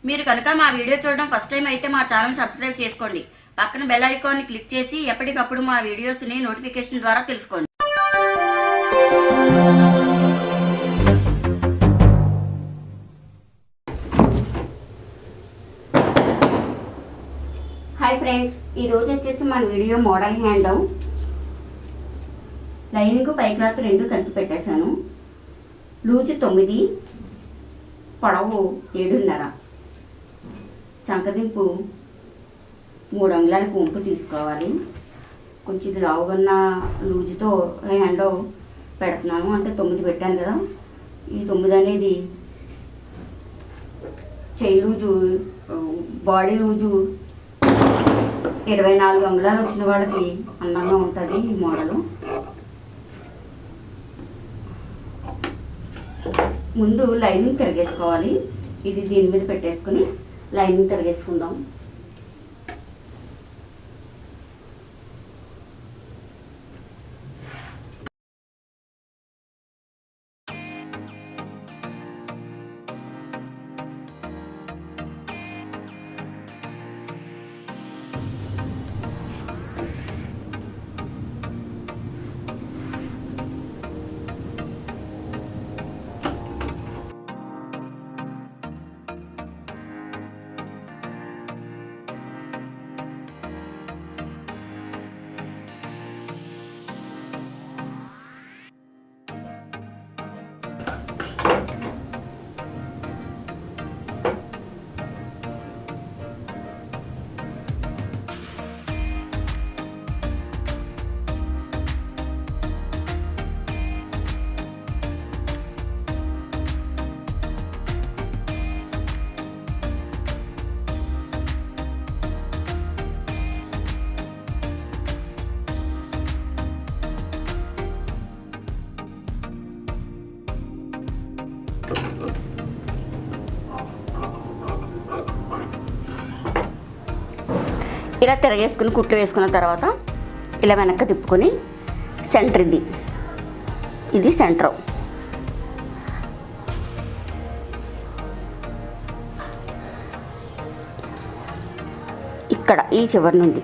మీరు కనుక మా వీడియో చూడడం ఫస్ట్ టైం అయితే మా ఛానల్ సబ్స్క్రైబ్ చేసుకోండి. పక్కన బెల్ ఐకాన్ని క్లిక్ చేసి ఎప్పటికప్పుడు మా వీడియోస్ని నోటిఫికేషన్ ద్వారా తెలుసుకోండి. హాయ్ ఫ్రెండ్స్, ఈరోజు వచ్చేసి మన వీడియో మోడల్ హ్యాండ్. లైనింగ్ పై క్లాత్ రెండు కలిపి పెట్టేశాను. లూజు 9, పొడవు 7.5. చంకదింపు 3 అంగుళాల పొంపు తీసుకోవాలి. కొంచెం ఇది లావుగన్న లూజుతో హ్యాండ్ పెడుతున్నాను, అంటే 9 పెట్టాను కదా. ఈ 9 అనేది చెయ్యి లూజు, బాడీ లూజు 24 అంగుళాలు వచ్చిన వాళ్ళకి అందంగా ఉంటుంది ఈ మోడలు. ముందు లైనింగ్ తిరిగేసుకోవాలి. ఇది దీని మీద పెట్టేసుకుని లైనింగ్ తిరిగేసుకుందాం. ఇలా తిరగేసుకుని కుట్లు వేసుకున్న తర్వాత ఇలా వెనక్కి తిప్పుకొని సెంటర్, ఇది సెంటర్. ఇక్కడ ఈ చివరి నుండి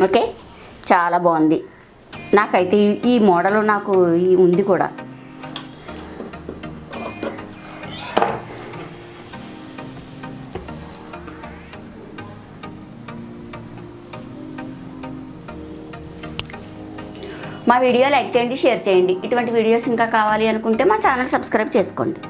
ఓకే, చాలా బాగుంది. నాకైతే ఈ మోడల్ నాకు ఉంది కూడా. మా వీడియో లైక్ చేయండి, షేర్ చేయండి. ఇటువంటి వీడియోస్ ఇంకా కావాలి అనుకుంటే మా ఛానల్ సబ్స్క్రైబ్ చేసుకోండి.